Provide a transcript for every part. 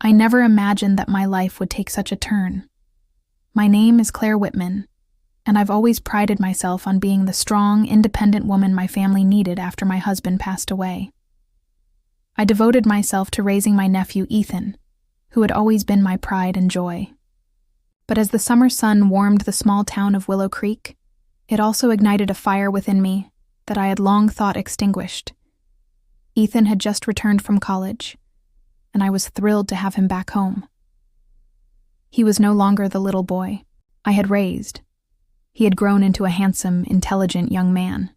I never imagined that my life would take such a turn. My name is Claire Whitman, and I've always prided myself on being the strong, independent woman my family needed after my husband passed away. I devoted myself to raising my nephew Ethan, who had always been my pride and joy. But as the summer sun warmed the small town of Willow Creek, it also ignited a fire within me that I had long thought extinguished. Ethan had just returned from college, and I was thrilled to have him back home. He was no longer the little boy I had raised. He had grown into a handsome, intelligent young man.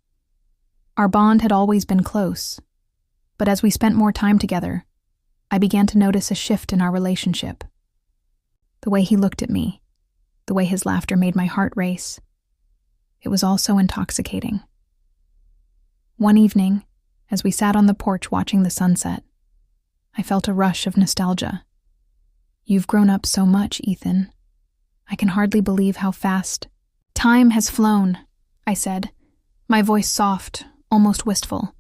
Our bond had always been close, but as we spent more time together, I began to notice a shift in our relationship. The way he looked at me, the way his laughter made my heart race. It was all so intoxicating. One evening, as we sat on the porch watching the sunset, I felt a rush of nostalgia. "You've grown up so much, Ethan. I can hardly believe how fast time has flown," I said, my voice soft, almost wistful.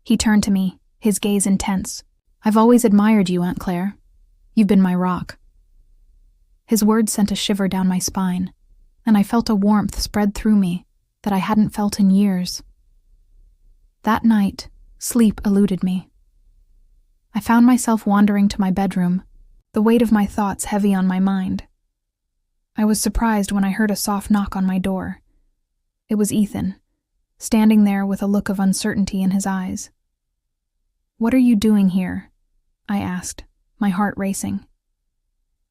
He turned to me, his gaze intense. "I've always admired you, Aunt Claire. You've been my rock." His words sent a shiver down my spine, and I felt a warmth spread through me that I hadn't felt in years. That night, sleep eluded me. I found myself wandering to my bedroom, the weight of my thoughts heavy on my mind. I was surprised when I heard a soft knock on my door. It was Ethan, standing there with a look of uncertainty in his eyes. "What are you doing here?" I asked, my heart racing.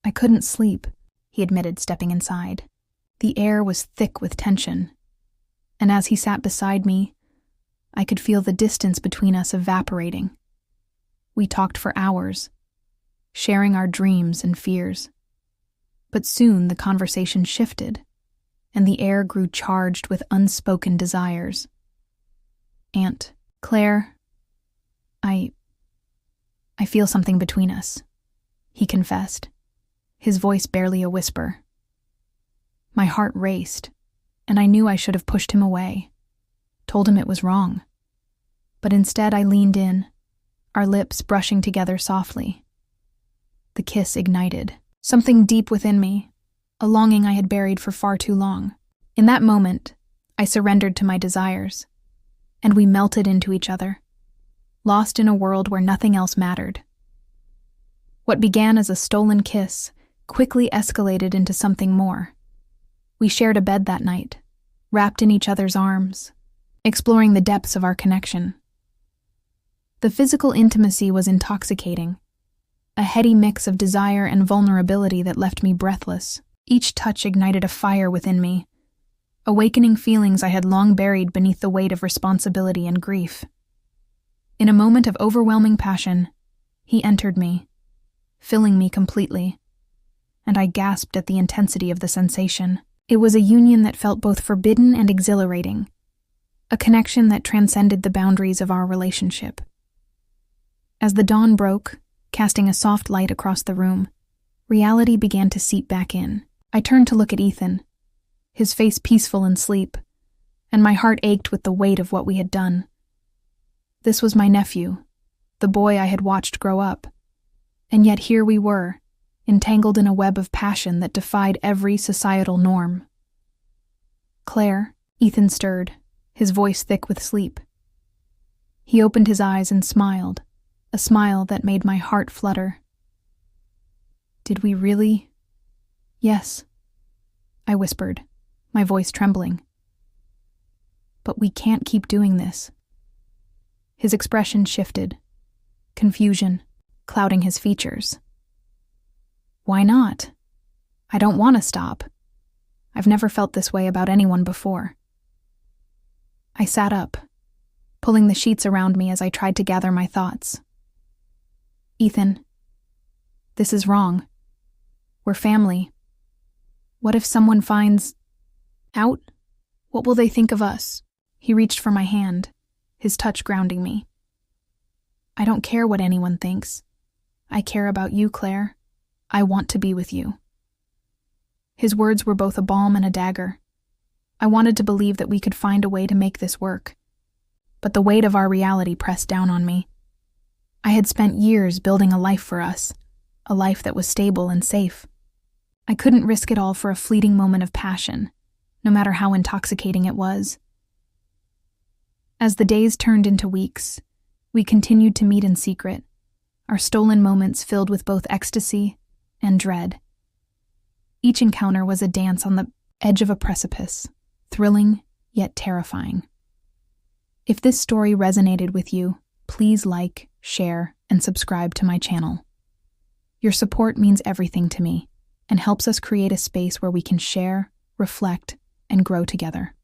"I couldn't sleep," he admitted, stepping inside. The air was thick with tension, and as he sat beside me, I could feel the distance between us evaporating. We talked for hours, sharing our dreams and fears. But soon the conversation shifted, and the air grew charged with unspoken desires. "Aunt Claire, I feel something between us," he confessed, his voice barely a whisper. My heart raced, and I knew I should have pushed him away, told him it was wrong. But instead I leaned in, our lips brushing together softly. The kiss ignited something deep within me, a longing I had buried for far too long. In that moment, I surrendered to my desires, and we melted into each other, lost in a world where nothing else mattered. What began as a stolen kiss quickly escalated into something more. We shared a bed that night, wrapped in each other's arms, exploring the depths of our connection. The physical intimacy was intoxicating, a heady mix of desire and vulnerability that left me breathless. Each touch ignited a fire within me, awakening feelings I had long buried beneath the weight of responsibility and grief. In a moment of overwhelming passion, he entered me, filling me completely, and I gasped at the intensity of the sensation. It was a union that felt both forbidden and exhilarating, a connection that transcended the boundaries of our relationship. As the dawn broke, casting a soft light across the room, reality began to seep back in. I turned to look at Ethan, his face peaceful in sleep, and my heart ached with the weight of what we had done. This was my nephew, the boy I had watched grow up, and yet here we were, entangled in a web of passion that defied every societal norm. "Claire," Ethan stirred, his voice thick with sleep. He opened his eyes and smiled, a smile that made my heart flutter. "Did we really?" "Yes," I whispered, my voice trembling. "But we can't keep doing this." His expression shifted, confusion clouding his features. "Why not? I don't want to stop. I've never felt this way about anyone before." I sat up, pulling the sheets around me as I tried to gather my thoughts. "Ethan, this is wrong. We're family. What if someone finds out? What will they think of us?" He reached for my hand, his touch grounding me. "I don't care what anyone thinks. I care about you, Claire. I want to be with you." His words were both a balm and a dagger. I wanted to believe that we could find a way to make this work, but the weight of our reality pressed down on me. I had spent years building a life for us, a life that was stable and safe. I couldn't risk it all for a fleeting moment of passion, no matter how intoxicating it was. As the days turned into weeks, we continued to meet in secret, our stolen moments filled with both ecstasy and dread. Each encounter was a dance on the edge of a precipice, thrilling yet terrifying. If this story resonated with you, please like, share, and subscribe to my channel. Your support means everything to me and helps us create a space where we can share, reflect, and grow together.